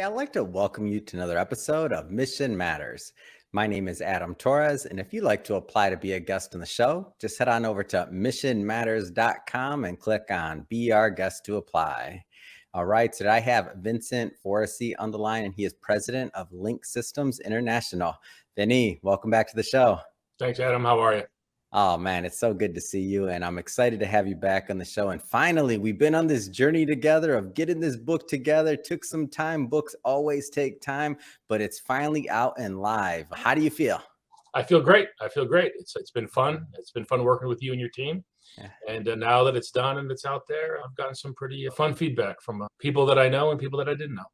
I'd like to welcome you to another episode of Mission Matters. My name is Adam Torres, and if you'd like to apply to be a guest on the show, just head on over to missionmatters.com and click on Be Our Guest to apply. All right, today I have Vincent Forese on the line, and he is president of Link Systems International. Vinny, welcome back to the show. Thanks, Adam. How are you? Oh man, it's so good to see you, and I'm excited to have you back on the show. And finally, we've been on this journey together of getting this book together. It took some time. Books always take time, but it's finally out and live. How do you feel? I feel great. It's been fun. It's been fun working with you and your team. Yeah. And now that it's done and it's out there, I've gotten some pretty fun feedback from people that I know and people that I didn't know.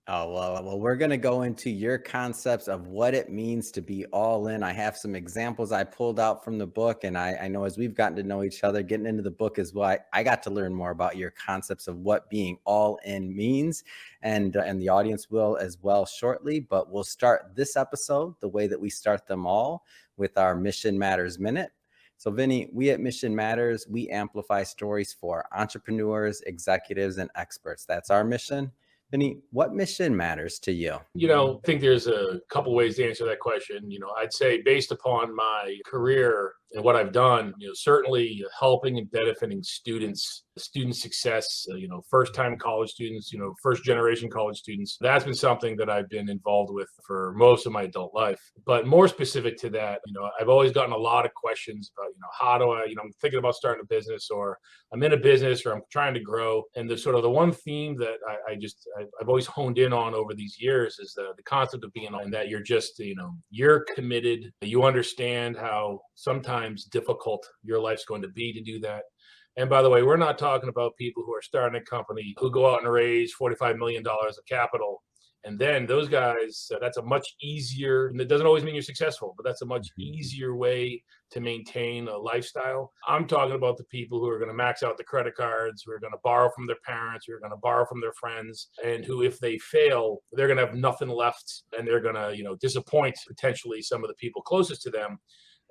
Oh, well, we're going to go into your concepts of what it means to be all in. I have some examples I pulled out from the book, and I know as we've gotten to know each other, getting into the book as well, I got to learn more about your concepts of what being all in means, and the audience will as well shortly. But we'll start this episode the way that we start them all, with our Mission Matters Minute. So Vinny, we at Mission Matters, we amplify stories for entrepreneurs, executives, and experts. That's our mission. Vinny, what mission matters to you? I think there's a couple ways to answer that question. I'd say based upon my career and what I've done, certainly helping and benefiting student success, first-time college students, first-generation college students. That's been something that I've been involved with for most of my adult life. But more specific to that, I've always gotten a lot of questions about, how do I, I'm thinking about starting a business, or I'm in a business, or I'm trying to grow. And the one theme that I've always honed in on over these years is the concept of being, and that you're just, you're committed. You understand how sometimes difficult your life's going to be to do that. And by the way, we're not talking about people who are starting a company who go out and raise $45 million of capital. And then those guys, that's a much easier, and it doesn't always mean you're successful, but that's a much easier way to maintain a lifestyle. I'm talking about the people who are going to max out the credit cards, who are going to borrow from their parents, who are going to borrow from their friends, and who, if they fail, they're going to have nothing left, and they're going to, disappoint potentially some of the people closest to them.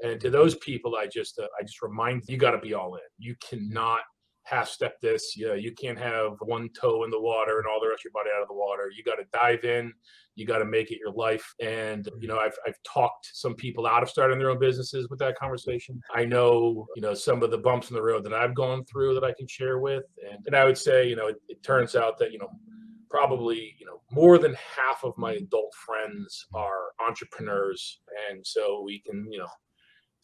And to those people, I just remind you got to be all in. You cannot half-step this. You can't have one toe in the water and all the rest of your body out of the water. You got to dive in. You got to make it your life. And I've talked some people out of starting their own businesses with that conversation. I know some of the bumps in the road that I've gone through that I can share with. And I would say it turns out that probably more than half of my adult friends are entrepreneurs, and so we can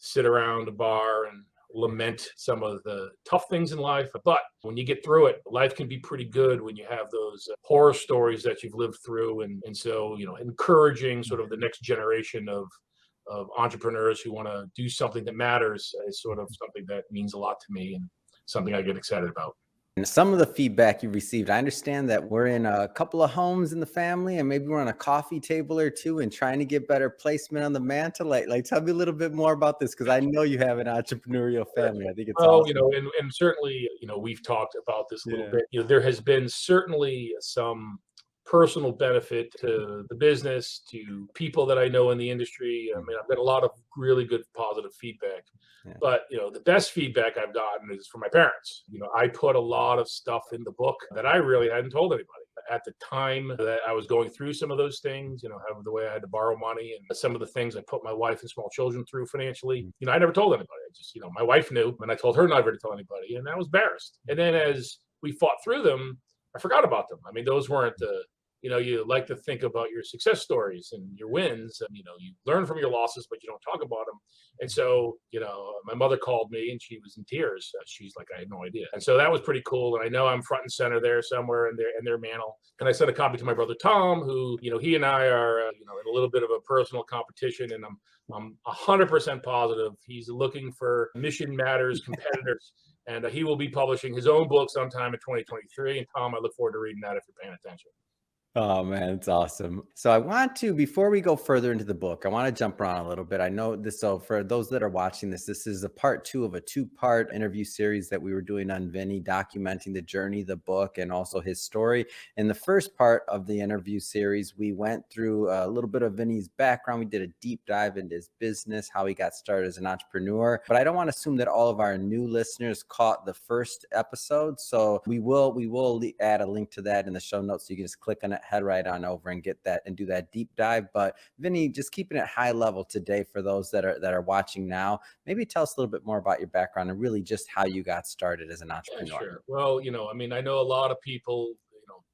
sit around a bar and lament some of the tough things in life. But when you get through it, life can be pretty good when you have those horror stories that you've lived through. And so, encouraging sort of the next generation of entrepreneurs who want to do something that matters is sort of something that means a lot to me and something I get excited about. And some of the feedback you received, I understand that we're in a couple of homes in the family, and maybe we're on a coffee table or two and trying to get better placement on the mantle. Like tell me a little bit more about this, because I know you have an entrepreneurial family. I think it's awesome. And certainly, we've talked about this a little bit. There has been certainly some personal benefit to the business, to people that I know in the industry. I mean, I've got a lot of really good positive feedback. Yeah. But, the best feedback I've gotten is from my parents. I put a lot of stuff in the book that I really hadn't told anybody. At the time that I was going through some of those things, the way I had to borrow money and some of the things I put my wife and small children through financially, I never told anybody. I just, my wife knew, and I told her never to tell anybody, and I was embarrassed. And then as we fought through them, I forgot about them. I mean, those weren't the, you like to think about your success stories and your wins, and, you learn from your losses, but you don't talk about them. And so, my mother called me and she was in tears. She's like, I had no idea. And so that was pretty cool. And I know I'm front and center there somewhere in their mantle. And I sent a copy to my brother, Tom, who, he and I are, in a little bit of a personal competition. And I'm 100% positive he's looking for Mission Matters competitors. And he will be publishing his own book sometime in 2023. And Tom, I look forward to reading that if you're paying attention. Oh man, it's awesome. So I want to, before we go further into the book, I want to jump around a little bit. I know this, so for those that are watching this is a part 2 of a 2-part interview series that we were doing on Vinny, documenting the journey, the book, and also his story. In the first part of the interview series, we went through a little bit of Vinny's background. We did a deep dive into his business, how he got started as an entrepreneur. But I don't want to assume that all of our new listeners caught the first episode. So we will add a link to that in the show notes. So you can just click on it head right on over and get that and do that deep dive. But Vinny, just keeping it high level today for those that are watching now, maybe tell us a little bit more about your background and really just how you got started as an Yeah, entrepreneur. sure. Well, I mean, I know a lot of people,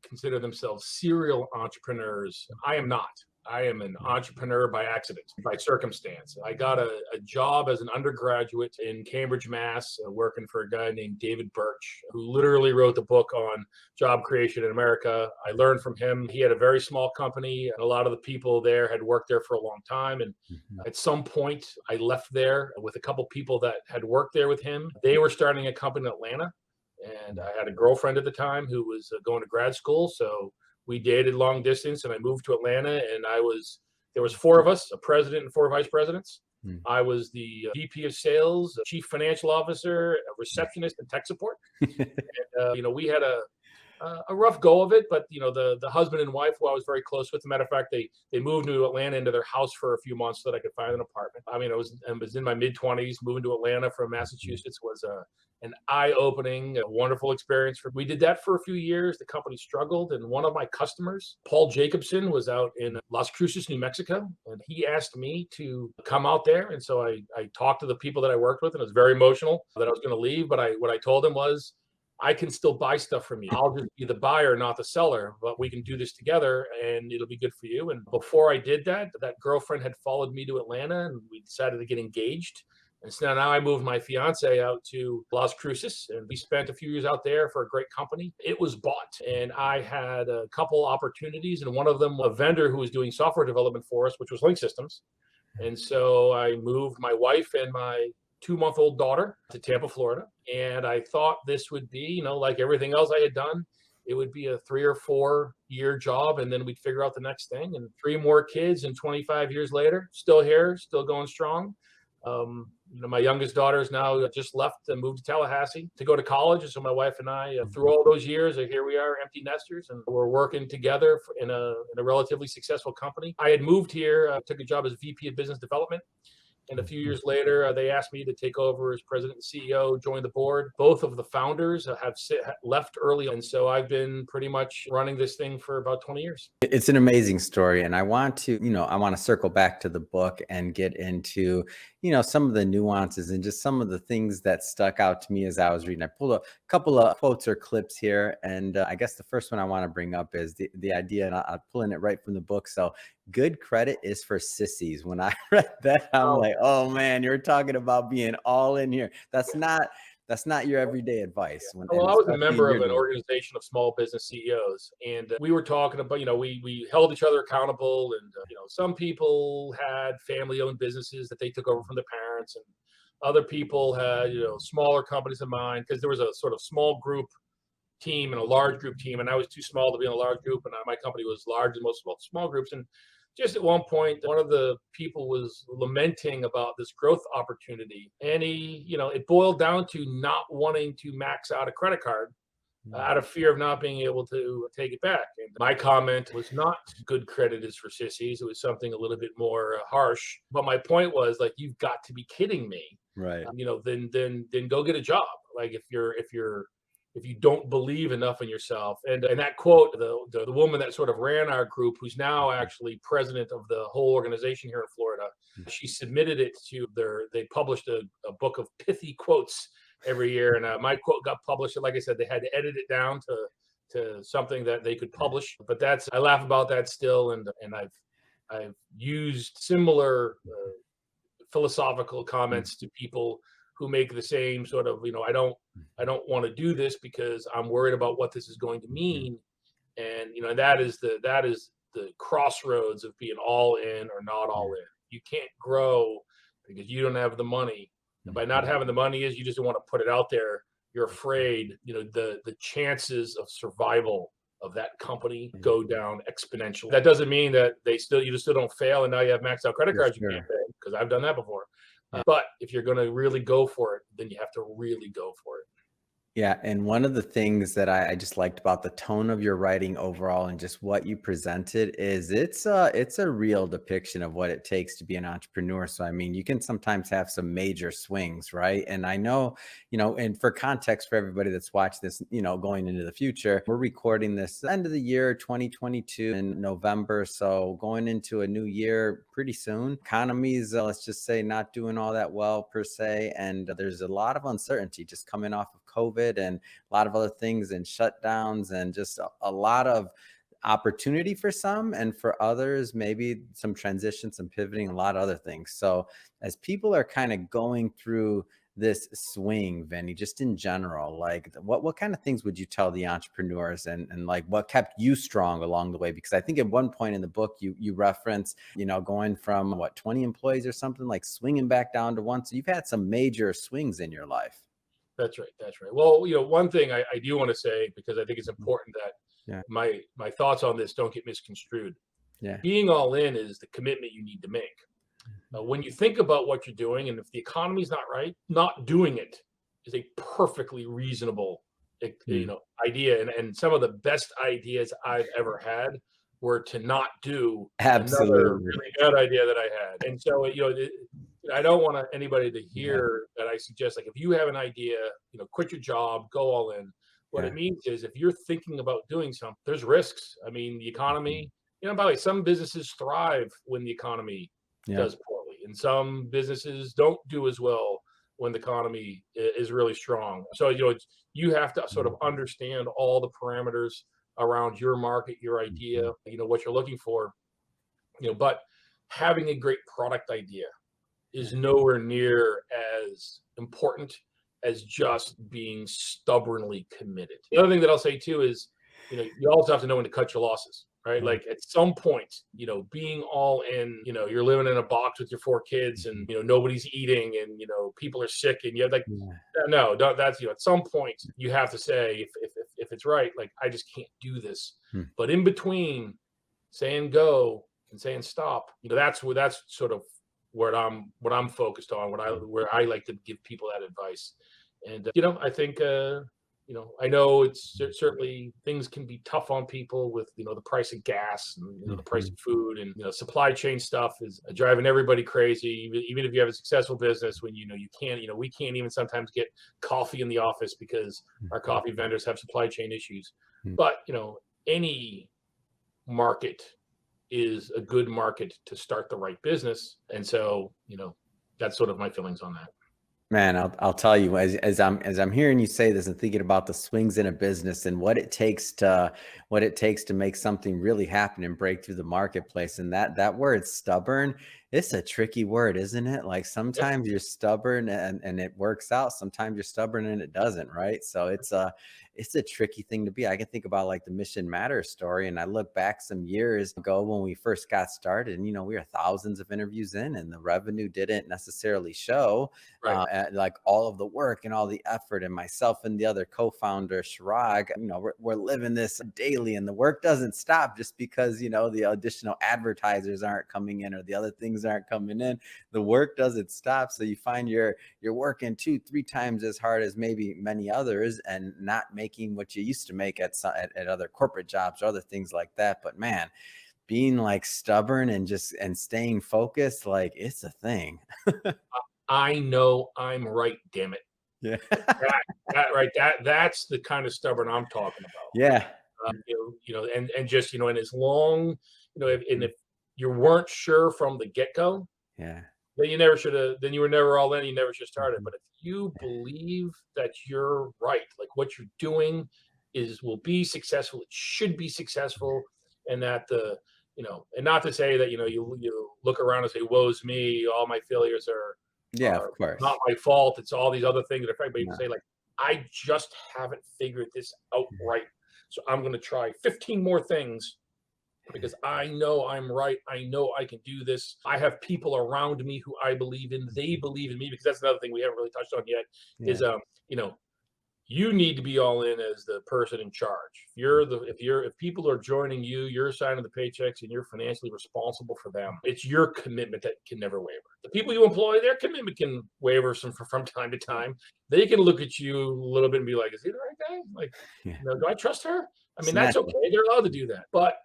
consider themselves serial entrepreneurs. I am not. I am an entrepreneur by accident, by circumstance. I got a job as an undergraduate in Cambridge, Mass, working for a guy named David Birch, who literally wrote the book on job creation in America. I learned from him. He had a very small company, and a lot of the people there had worked there for a long time. And at some point, I left there with a couple people that had worked there with him. They were starting a company in Atlanta, and I had a girlfriend at the time who was going to grad school. So we dated long distance, and I moved to Atlanta, and there was four of us, a president and four vice presidents. I was the VP of sales, chief financial officer, a receptionist, and tech support. And, we had a rough go of it, but the husband and wife, who I was very close with. As a matter of fact, they moved to Atlanta into their house for a few months so that I could find an apartment. I mean, I was in my mid-20s. Moving to Atlanta from Massachusetts was an eye-opening, a wonderful experience. We did that for a few years. The company struggled, and one of my customers, Paul Jacobson, was out in Las Cruces, New Mexico, and he asked me to come out there. And so I talked to the people that I worked with, and it was very emotional that I was going to leave. But what I told him was, I can still buy stuff from you. I'll just be the buyer, not the seller, but we can do this together and it'll be good for you. And before I did that, that girlfriend had followed me to Atlanta, and we decided to get engaged. And so now I moved my fiance out to Las Cruces, and we spent a few years out there for a great company. It was bought, and I had a couple opportunities, and one of them, a vendor who was doing software development for us, which was Link Systems. And so I moved my wife and my 2-month-old daughter to Tampa, Florida. And I thought this would be, like everything else I had done, it would be a 3 or 4 year job, and then we'd figure out the next thing. And 3 more kids, and 25 years later, still here, still going strong. My youngest daughter is now just left and moved to Tallahassee to go to college. And so my wife and I, through all those years, here we are, empty nesters, and we're working together in a relatively successful company. I had moved here, took a job as VP of business development. And a few years later, they asked me to take over as president and CEO, join the board. Both of the founders have left early. And so I've been pretty much running this thing for about 20 years. It's an amazing story. And I want to, I want to circle back to the book and get into, some of the nuances and just some of the things that stuck out to me as I was reading. I pulled a couple of quotes or clips here. And I guess the first one I want to bring up is the idea, and I'm pulling it right from the book. So, good credit is for sissies. When I read that, I'm like, oh man, you're talking about being all in here. That's not your everyday advice. Well, I was a member of an organization of small business CEOs, and we were talking about, we held each other accountable, and some people had family-owned businesses that they took over from their parents, and other people had smaller companies than mine, because there was a sort of small group team and a large group team, and I was too small to be in a large group, and my company was large in most small groups. And just at one point, one of the people was lamenting about this growth opportunity. And it boiled down to not wanting to max out a credit card out of fear of not being able to take it back. And my comment was not good credit is for sissies. It was something a little bit more harsh. But my point was, like, you've got to be kidding me. Right. Then go get a job. Like, if you don't believe enough in yourself. And that quote, the woman that sort of ran our group, who's now actually president of the whole organization here in Florida, she submitted it to they published a book of pithy quotes every year. And my quote got published. And like I said, they had to edit it down to something that they could publish. But I laugh about that still. And I've used similar philosophical comments to people who make the same sort of, I don't want to do this because I'm worried about what this is going to mean. And, that is the crossroads of being all in or not all in. You can't grow because you don't have the money. And by not having the money you just don't want to put it out there. You're afraid, the chances of survival of that company go down exponentially. That doesn't mean that you just still don't fail and now you have maxed out credit cards you can't pay, because I've done that before. But if you're going to really go for it, then you have to really go for it. Yeah, and one of the things that I just liked about the tone of your writing overall and just what you presented is it's a real depiction of what it takes to be an entrepreneur. So I mean, you can sometimes have some major swings, right? And I know, and for context for everybody that's watched this, going into the future, we're recording this end of the year 2022 in November, so going into a new year pretty soon. Economies, let's just say, not doing all that well per se, and there's a lot of uncertainty just coming off of COVID and a lot of other things and shutdowns and just a lot of opportunity for some, and for others maybe some transition, some pivoting, a lot of other things. So as people are kind of going through this swing, Vinny, just in general, like what kind of things would you tell the entrepreneurs, and like what kept you strong along the way? Because I think at one point in the book you reference, going from what, 20 employees or something, like swinging back down to one. So you've had some major swings in your life. That's right. That's right. Well, one thing I do want to say, because I think it's important that Yeah. my thoughts on this don't get misconstrued. Yeah. Being all in is the commitment you need to make. When you think about what you're doing, and if the economy's not right, not doing it is a perfectly reasonable, Mm. idea. And some of the best ideas I've ever had were to not do another Absolutely. really good idea that I had. And so, I don't want anybody to Yeah. hear that I suggest, like, if you have an idea, quit your job, go all in. What Yeah. it means is, if you're thinking about doing something, there's risks. I mean, the Mhm. economy, by the way, some businesses thrive when the economy Yeah. does poorly, and some businesses don't do as well when the economy is really strong. So, you have to sort of Mhm. understand all the parameters around your market, your idea, Mhm. what you're looking for, but having a great product idea is Yeah. nowhere near as important as just being stubbornly committed. The other thing that I'll say too is, you also have to know when to cut your losses, right? Yeah. Like, at some point, being all in, you're living in a box with your four kids, and, Mhm. nobody's eating, and, people are sick, and you have, like, Yeah. no, that's, at some point you have to say, if it's right, like, I just can't do this. Hmm. But in between saying go and saying stop, that's sort of what I'm focused on, where I like to give people that advice. And I think, I know it's certainly, things can be tough on people with, the price of gas, and, the price Mhm. of food, and, supply chain stuff is driving everybody crazy. Even if you have a successful business, when, you can't, we can't even sometimes get coffee in the office because our Mhm. coffee vendors have supply chain issues. Mhm. But, any market is a good market to start the right business. And so, that's sort of my feelings on that. Man, I'll tell you, as I'm hearing you say this and thinking about the swings in a business and what it takes to make something really happen and break through the marketplace. And that word stubborn, it's a tricky word, isn't it? Like Yeah, sometimes you're stubborn and it works out. Sometimes you're stubborn and it doesn't, right? So it's a tricky thing to be. I can think about like the Mission Matters story, and I look back some years ago when we first got started, and we were thousands of interviews in, and the revenue didn't necessarily show, right. like all of the work and all the effort, and myself and the other co-founder Shirag, we're living this daily, and the work doesn't stop just because the additional advertisers aren't coming in or the other things aren't coming in. The work doesn't stop, so you find you're working 2-3 times as hard as maybe many others and not making what you used to make at other corporate jobs or other things like that. But man, being like stubborn and staying focused, like it's a thing. I know I'm right, damn it. Yeah. Like, that's the kind of stubborn I'm talking about. Yeah. And just, and as long, if you weren't sure from the get-go, Yeah. then you never should have, then you were never all in, you never should have started. Mhm. But if you believe that you're right, like what you're doing will be successful, it should be successful, and that and not to say that, you look around and say, woe's me, all my failures Yeah, of are not course. my fault, it's all these other things that affect. But you can No. say, like, I just haven't figured this out right, so I'm going to try 15 more things, because I know I'm right. I know I can do this. I have people around me who I believe in. They believe in me, because that's another thing we haven't really touched on yet. Yeah. Is you know you need to be all in as the person in charge. If people are joining you, you're signing the paychecks and you're financially responsible for them. It's your commitment that can never waver. The people you employ, their commitment can waver from time to time. They can look at you a little bit and be like, "Is he the right guy? Like, Yeah. do I trust her?" I mean, It's that's natural. okay. They're allowed to do that, but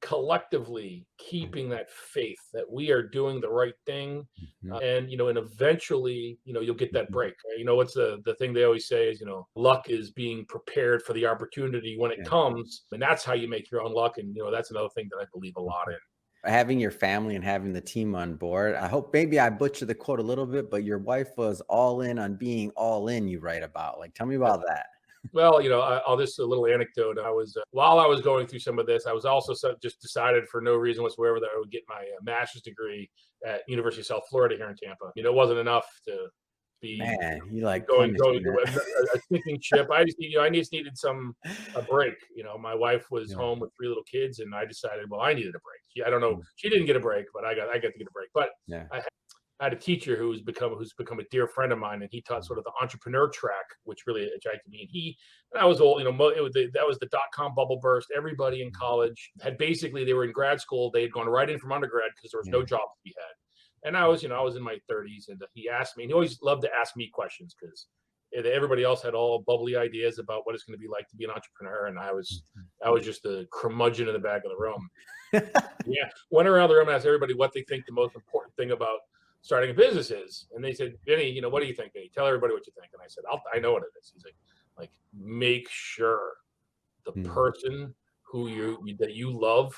collectively keeping that faith that we are doing the right thing, Mhm. and eventually you'll get that break. What's the thing they always say is, luck is being prepared for the opportunity when it Yeah. comes, and that's how you make your own luck. And that's another thing that I believe a lot in. Having your family and having the team on board. I hope maybe I butcher the quote a little bit, but your wife was all in on being all in, you write about. Like, tell me about that. Well, I'll just a little anecdote. I was while I was going through some of this, I was also just decided for no reason whatsoever that I would get my master's degree at University of South Florida here in Tampa. It wasn't enough to be Man, you like going punishment. to a sinking ship. I just needed a break. My wife was Yeah. home with 3 little kids, and I decided, well, I needed a break. I don't know, Mm. she didn't get a break, but I got to get a break. But Yeah. I had a teacher who's become a dear friend of mine, and he taught sort of the entrepreneur track, which really attracted me. And I was old, that was the .com bubble burst. Everybody in college had basically, they were in grad school. They had gone right in from undergrad because there was no Yeah. job to be had. And I was in my 30s, and he asked me, and he always loved to ask me questions because everybody else had all bubbly ideas about what it's going to be like to be an entrepreneur, and I was just the curmudgeon in the back of the room. Yeah, went around the room and asked everybody what they think the most important thing about starting a business is, and they said, "Vinny, what do you think, Vinny? Tell everybody what you think." And I said, I know what it is. He's like, make sure the Mm. person that you love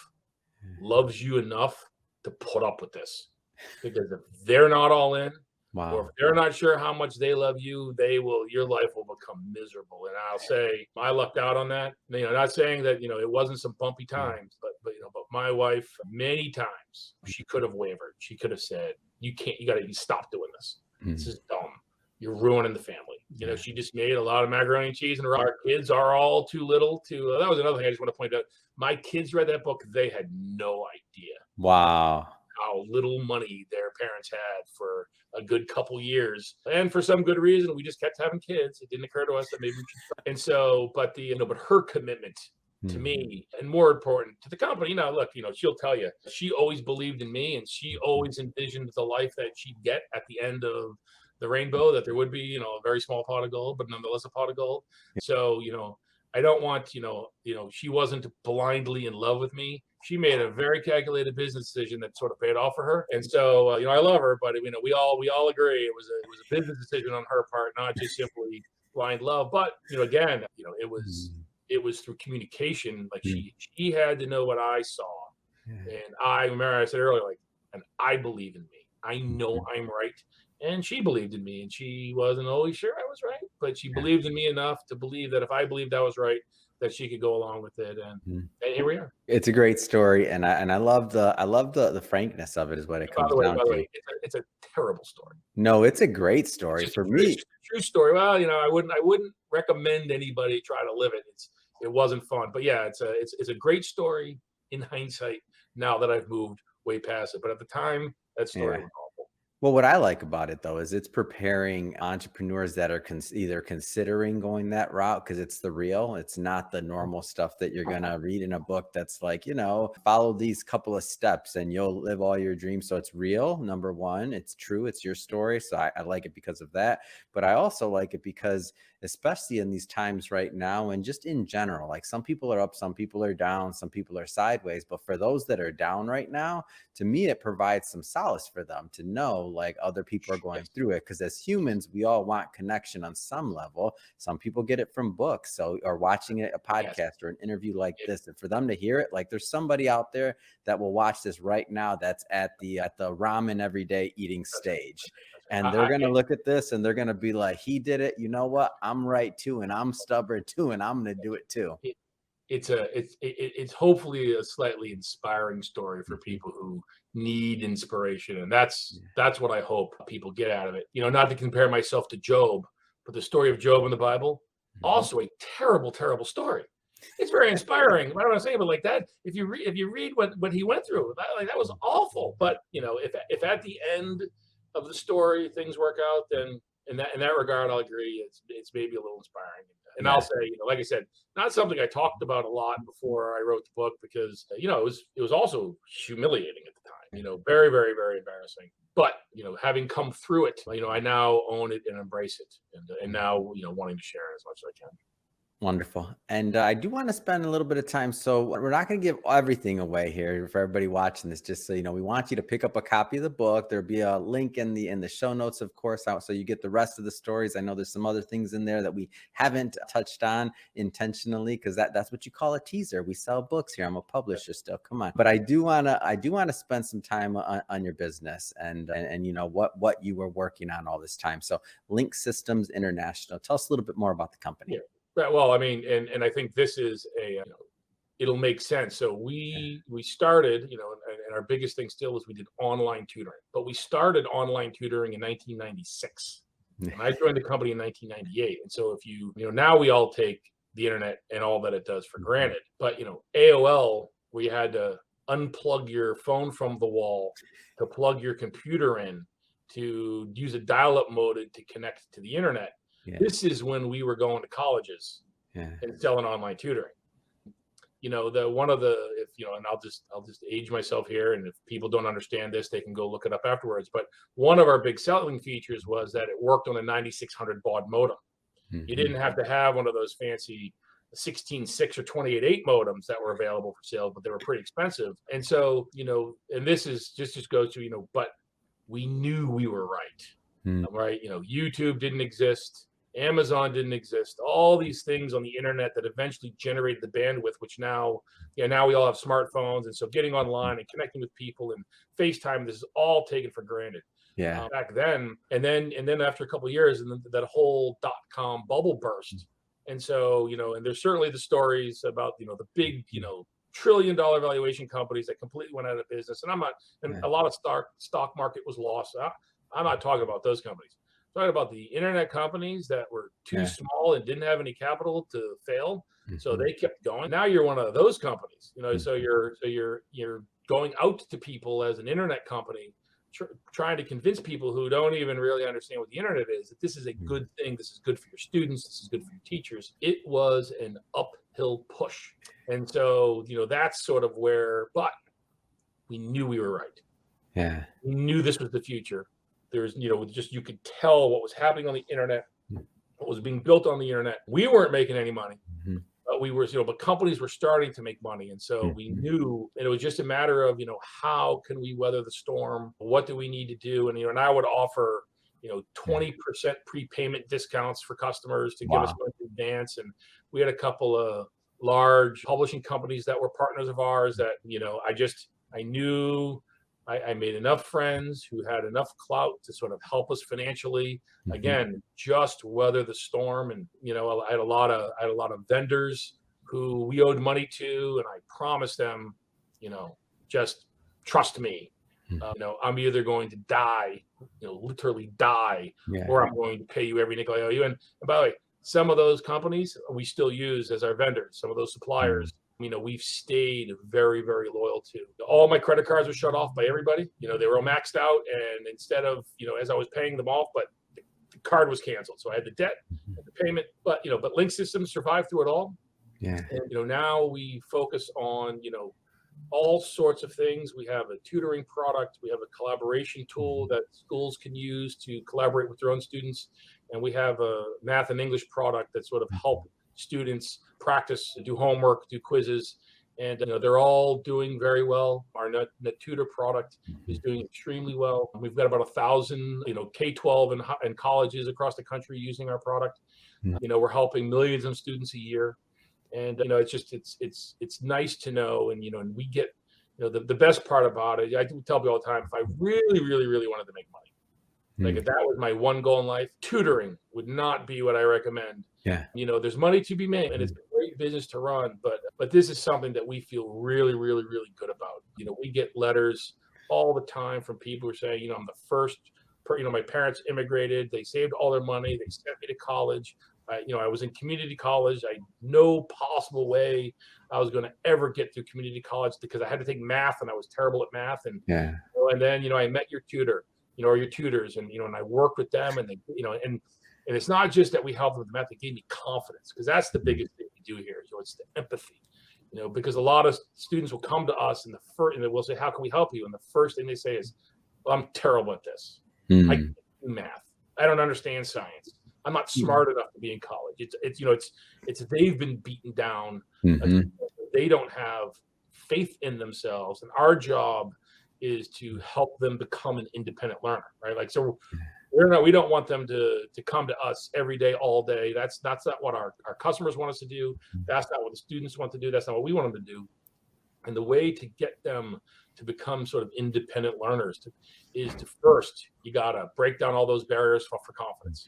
loves you enough to put up with this, because if they're not all in, or if Wow. they're not sure how much they love you, your life will become miserable. And I'll say I lucked out on that. Not saying that it wasn't some bumpy times, but my wife, many times she could have wavered. She could have said, "You can't. You got to stop doing this. This Mm. is dumb. You're ruining the family." Yeah. She just made a lot of macaroni and cheese, and our kids are all too little to. That was another thing I just want to point out. My kids read that book. They had no idea Wow. how little money their parents had for a good couple years. And for some good reason, we just kept having kids. It didn't occur to us that maybe we should. And so, but her commitment to Mm. me, and more important to the company, look, she'll tell you, she always believed in me, and she always envisioned the life that she'd get at the end of the rainbow, that there would be, a very small pot of gold, but nonetheless a pot of gold. So, I don't want, she wasn't blindly in love with me. She made a very calculated business decision that sort of paid off for her. And so, I love her, but we all agree it was a business decision on her part, not just simply blind love. But, again, it was through communication. Like Mm. she had to know what I saw. Yeah. And I remember I said earlier, like, and I believe in me. I know I'm right. And she believed in me, and she wasn't always sure I was right, but she believed in me enough to believe that if I believed I was right, that she could go along with it. And here we are. It's a great story, and I love the frankness of it is what it comes down By the to. way, it's a terrible story. No, it's a great It's story just for it's me. a true story. Well, I wouldn't recommend anybody try to live it. It wasn't fun, but yeah, it's a great story in hindsight. Now that I've moved way past it, but at the time, that story Yeah. was awful. Well, what I like about it though is it's preparing entrepreneurs that are either considering going that route because it's the real. It's not the normal stuff that you're gonna read in a book that's like, follow these couple of steps and you'll live all your dreams. So it's real. Number one, it's true. It's your story. So I like it because of that. But I also like it because, especially in these times right now, and just in general, like some people are up, some people are down, some people are sideways. But for those that are down right now, to me, it provides some solace for them to know like other people are going through it. Because as humans, we all want connection on some level. Some people get it from books, or watching a podcast or an interview like this. And for them to hear it, like there's somebody out there that will watch this right now that's at the ramen everyday eating stage. And they're going to look at this and they're going to be like, he did it. You know what? I'm right too. And I'm stubborn too. And I'm going to do it too. It's hopefully a slightly inspiring story for people who need inspiration, and that's what I hope people get out of it. Not to compare myself to Job, but the story of Job in the Bible, also a terrible, terrible story. It's very inspiring. I don't want to say, but like that, if you read what he went through, that was awful. But if at the end of the story things work out, then in that regard, I'll agree. It's maybe a little inspiring. And Yeah. I'll say, like I said, not something I talked about a lot before I wrote the book because it was also humiliating at the time. Very, very, very embarrassing. But having come through it, I now own it and embrace it, and now wanting to share it as much as I can. Wonderful. And I do want to spend a little bit of time. So we're not going to give everything away here for everybody watching this. Just so you know, we want you to pick up a copy of the book. There'll be a link in the show notes, of course, out so you get the rest of the stories. I know there's some other things in there that we haven't touched on intentionally because that's what you call a teaser. We sell books here. I'm a publisher still. Come on. But I do want to spend some time on your business and what you were working on all this time. So Link Systems International. Tell us a little bit more about the company. Yeah. Well, I mean, and I think this is it'll make sense. So we started, and our biggest thing still is we did online tutoring, but we started online tutoring in 1996. And I joined the company in 1998. And so if now we all take the internet and all that it does for granted, but AOL, where you had to unplug your phone from the wall to plug your computer in to use a dial-up modem to connect to the internet. Yeah. This is when we were going to colleges and selling online tutoring. And I'll just age myself here. And if people don't understand this, they can go look it up afterwards. But one of our big selling features was that it worked on a 9600 baud modem. Mm-hmm. You didn't have to have one of those fancy 16.6 or 28.8 modems that were available for sale, but they were pretty expensive. And so, and this is just goes to, but we knew we were right. Right. YouTube didn't exist. Amazon didn't exist. All these things on the internet that eventually generated the bandwidth, which now we all have smartphones. And so getting online and connecting with people and FaceTime, this is all taken for granted. Yeah. Back then. And then after a couple of years, and then that whole .com bubble burst. And so, and there's certainly the stories about, the big, $1 trillion valuation companies that completely went out of business. And a lot of stock market was lost. I'm not talking about those companies. I'm talking about the internet companies that were too small and didn't have any capital to fail. Mm-hmm. So they kept going. Now you're one of those companies, so you're going out to people as an internet company, trying to convince people who don't even really understand what the internet is, that this is a good thing. This is good for your students. This is good for your teachers. It was an uphill push. And so, that's sort of where, but we knew we were right. Yeah. We knew this was the future. There's, you could tell what was happening on the internet, what was being built on the internet. We weren't making any money, but we were, but companies were starting to make money. And so we knew, and it was just a matter of, how can we weather the storm? What do we need to do? And, and I would offer, 20% prepayment discounts for customers to give us money in advance. And we had a couple of large publishing companies that were partners of ours that, I knew I made enough friends who had enough clout to sort of help us financially. Again, just weather the storm. And I had a lot of vendors who we owed money to, and I promised them, just trust me. I'm either going to die, literally die, or I'm going to pay you every nickel I owe you. And by the way, some of those companies we still use as our vendors. Some of those suppliers. We've stayed very, very loyal to. All my credit cards were shut off by everybody. They were all maxed out. And instead of, as I was paying them off, but the card was canceled. So I had the debt, the payment, but Link Systems survived through it all. Yeah. And, now we focus on, all sorts of things. We have a tutoring product. We have a collaboration tool that schools can use to collaborate with their own students. And we have a math and English product that sort of help students practice, do homework, do quizzes, and they're all doing very well. Our Net Tutor product is doing extremely well. We've got about 1,000, K-12 and colleges across the country using our product. We're helping millions of students a year, and it's nice to know. And and we get the best part about it. I do tell people all the time, if I really, really, really wanted to make money, like if that was my one goal in life, tutoring would not be what I recommend. Yeah. There's money to be made and it's a great business to run, but this is something that we feel really, really, really good about. We get letters all the time from people who are saying, I'm the first, my parents immigrated, they saved all their money, they sent me to college. I was in community college. I had no possible way I was going to ever get through community college because I had to take math and I was terrible at math. And, and then, I met your tutor. or your tutors, and I worked with them, and and it's not just that we help them with the math; they gave me confidence, because that's the biggest thing we do here. It's the empathy, because a lot of students will come to us and we'll say, "How can we help you?" And the first thing they say is, "Well, I'm terrible at this. I can't do math. I don't understand science. I'm not smart enough to be in college." It's they've been beaten down. They don't have faith in themselves, and our job is to help them become an independent learner, right? Like, so we don't want them to come to us every day, all day. That's not what our customers want us to do. That's not what the students want to do. That's not what we want them to do. And the way to get them to become sort of independent learners is to first, you got to break down all those barriers for confidence.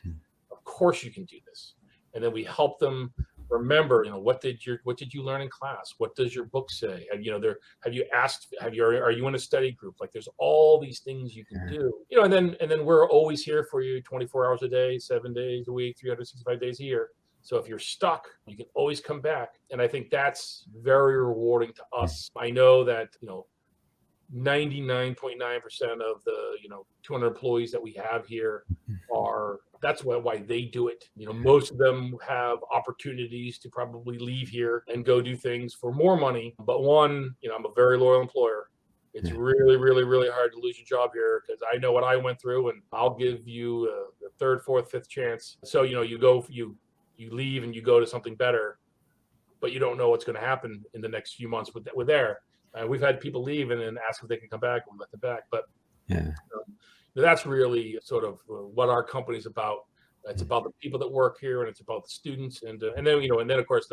Of course you can do this. And then we help them remember, what did you learn in class? What does your book say? Are you in a study group? Like, there's all these things you can do, and then we're always here for you 24 hours a day, 7 days a week, 365 days a year. So if you're stuck, you can always come back. And I think that's very rewarding to us. I know that, 99.9% of the 200 employees that we have here that's why they do it. Most of them have opportunities to probably leave here and go do things for more money. But one, I'm a very loyal employer. It's really, really, really hard to lose your job here, because I know what I went through, and I'll give you the third, fourth, fifth chance. So, you leave and you go to something better, but you don't know what's going to happen in the next few months with there. We've had people leave and then ask if they can come back, and we let them back. But that's really sort of what our company's about. It's about the people that work here, and it's about the students, and then of course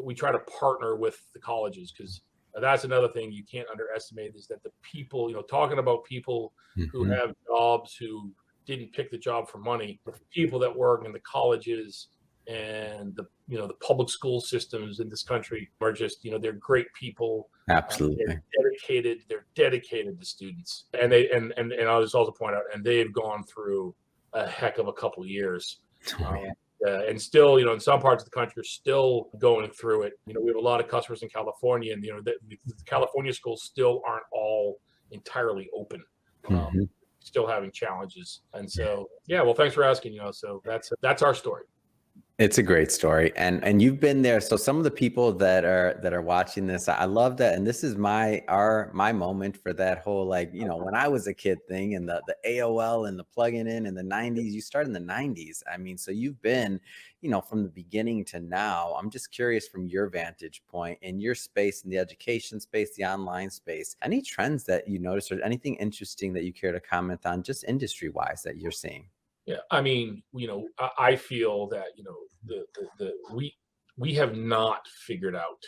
we try to partner with the colleges, because that's another thing you can't underestimate, is that the people, talking about people who have jobs who didn't pick the job for money, the people that work in the colleges and the public school systems in this country are just, they're great people. Absolutely. They're dedicated to students, and I'll just also point out, and they've gone through a heck of a couple of years, and still, in some parts of the country are still going through it. We have a lot of customers in California, and the California schools still aren't all entirely open. Still having challenges, and so well, thanks for asking. So that's our story. It's a great story, and you've been there. So some of the people that are watching this, I love that, and this is my moment for that whole, like, when I was a kid thing, and the AOL and the plugging in the 90s. You started in the 90s. I mean, so you've been, from the beginning to now. I'm just curious, from your vantage point in your space, in the education space, the online space, any trends that you noticed, or anything interesting that you care to comment on, just industry wise, that you're seeing? Yeah, I mean, I feel that we have not figured out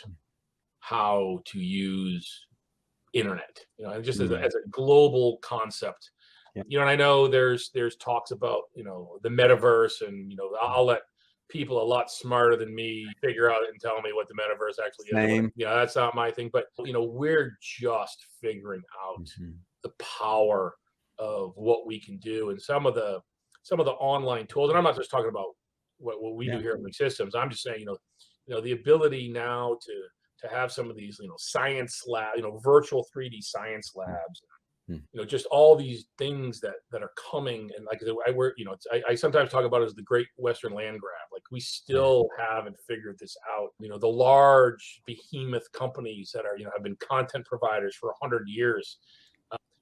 how to use internet, and just as a global concept. And I know there's talks about the metaverse, and I'll let people a lot smarter than me figure out and tell me what the metaverse actually is. That's not my thing, but we're just figuring out the power of what we can do, and some of the online tools. And I'm not just talking about what we do here at Link Systems. I'm just saying, the ability now to have some of these, science lab, virtual 3D science labs, just all these things that are coming. And like I sometimes talk about it as the Great Western Land Grab. Like, we still haven't figured this out. The large behemoth companies that have been content providers for 100 years.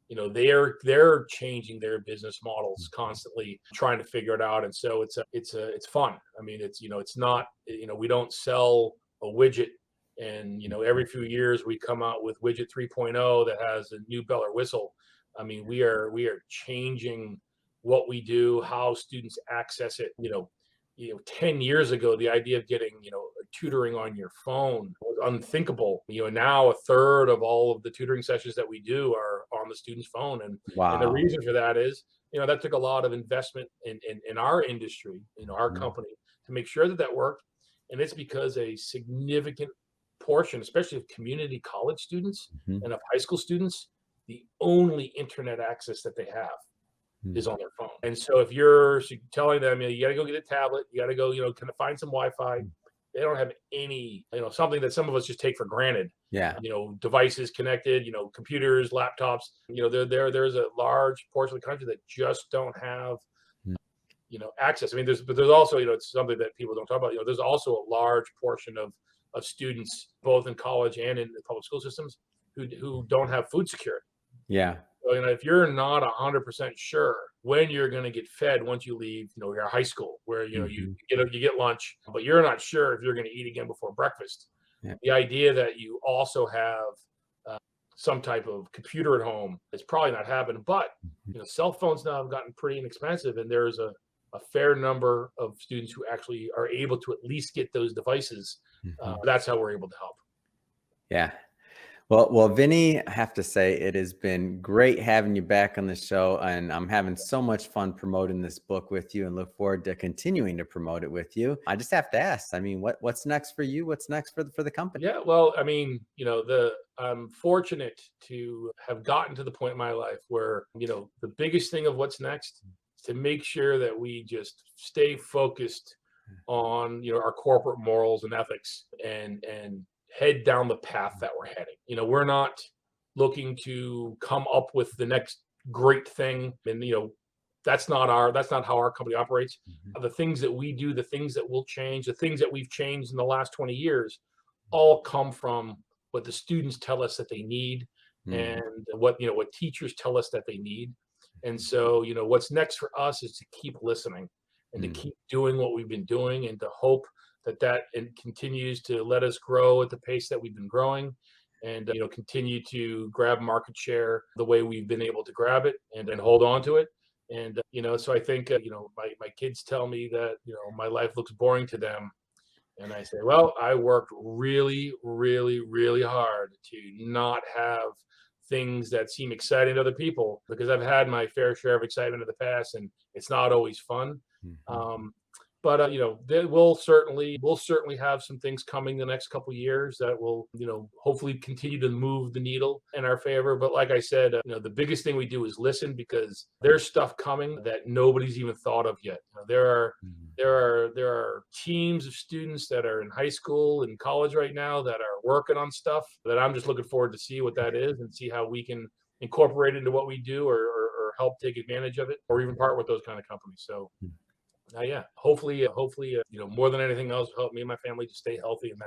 They're changing their business models constantly, trying to figure it out. And so it's fun. I mean, it's not, we don't sell a widget and, every few years we come out with widget 3.0 that has a new bell or whistle. I mean, we are changing what we do, how students access it. 10 years ago, the idea of getting, tutoring on your phone was unthinkable. Now a third of all of the tutoring sessions that we do are on the student's phone. And the reason for that is, that took a lot of investment in our industry, our company, to make sure that worked. And it's because a significant portion, especially of community college students and of high school students, the only internet access that they have is on their phone. And so if you're telling them, you got to go get a tablet, you got to go, kind of find some Wi-Fi, They don't have any, something that some of us just take for granted. Yeah. Devices connected, computers, laptops. There's a large portion of the country that just don't have Mm. access. I mean, there's also, it's something that people don't talk about. There's also a large portion of students, both in college and in the public school systems, who don't have food security. Yeah. So, if you're not 100% sure when you're going to get fed once you leave, your high school, where you Mhm. get lunch, but you're not sure if you're going to eat again before breakfast. Yeah. The idea that you also have some type of computer at home is probably not happening. But Mhm. cell phones now have gotten pretty inexpensive, and there's a fair number of students who actually are able to at least get those devices. Mhm. That's how we're able to help. Yeah. Well, Vinny, I have to say it has been great having you back on the show, and I'm having so much fun promoting this book with you, and look forward to continuing to promote it with you. I just have to ask, I mean, what's next for you? What's next for the company? Yeah, well, I mean, I'm fortunate to have gotten to the point in my life where, the biggest thing of what's next is to make sure that we just stay focused on, our corporate morals and ethics, and head down the path that we're heading. We're not looking to come up with the next great thing, and that's not how our company operates. Mhm. The things that we do, the things that will change, the things that we've changed in the last 20 years all come from what the students tell us that they need, Mhm. and what teachers tell us that they need. And so, what's next for us is to keep listening, and to Mhm. keep doing what we've been doing, and to hope that it continues to let us grow at the pace that we've been growing, and continue to grab market share the way we've been able to grab it, and hold on to it. And so I think my kids tell me that my life looks boring to them, and I say, well, I worked really, really, really hard to not have things that seem exciting to other people, because I've had my fair share of excitement in the past, and it's not always fun. Mhm. Um, but we'll certainly have some things coming the next couple of years that will hopefully continue to move the needle in our favor. But like I said, the biggest thing we do is listen, because there's stuff coming that nobody's even thought of yet. There are Mhm. there are teams of students that are in high school and college right now that are working on stuff that I'm just looking forward to see what that is, and see how we can incorporate it into what we do, or help take advantage of it, or even part with those kind of companies. So yeah, hopefully, more than anything else, help me and my family to stay healthy, and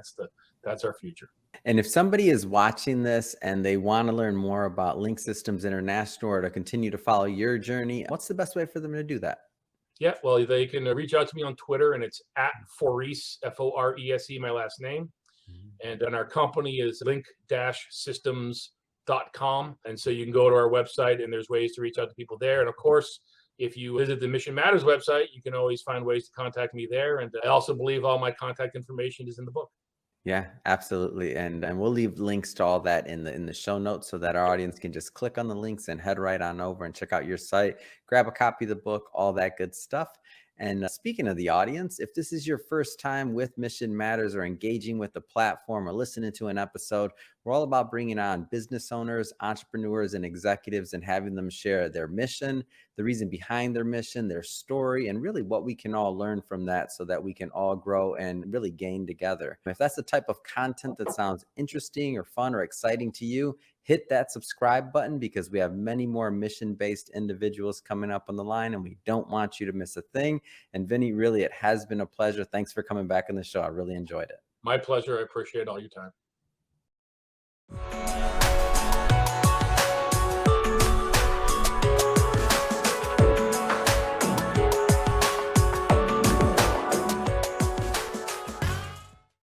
that's our future. And if somebody is watching this and they want to learn more about Link Systems International or to continue to follow your journey, what's the best way for them to do that? Yeah, well, they can reach out to me on Twitter, and it's at Forese, Forese, my last name. Mhm. And then our company is link-systems.com. And so you can go to our website, and there's ways to reach out to people there. And of course, if you visit the Mission Matters website, you can always find ways to contact me there. And I also believe all my contact information is in the book. Yeah, absolutely. And we'll leave links to all that in the show notes so that our audience can just click on the links and head right on over and check out your site, grab a copy of the book, all that good stuff. And speaking of the audience, if this is your first time with Mission Matters or engaging with the platform or listening to an episode, we're all about bringing on business owners, entrepreneurs, and executives and having them share their mission, the reason behind their mission, their story, and really what we can all learn from that so that we can all grow and really gain together. If that's the type of content that sounds interesting or fun or exciting to you, hit that subscribe button, because we have many more mission-based individuals coming up on the line, and we don't want you to miss a thing. And Vinny, really, it has been a pleasure. Thanks for coming back on the show. I really enjoyed it. My pleasure. I appreciate all your time.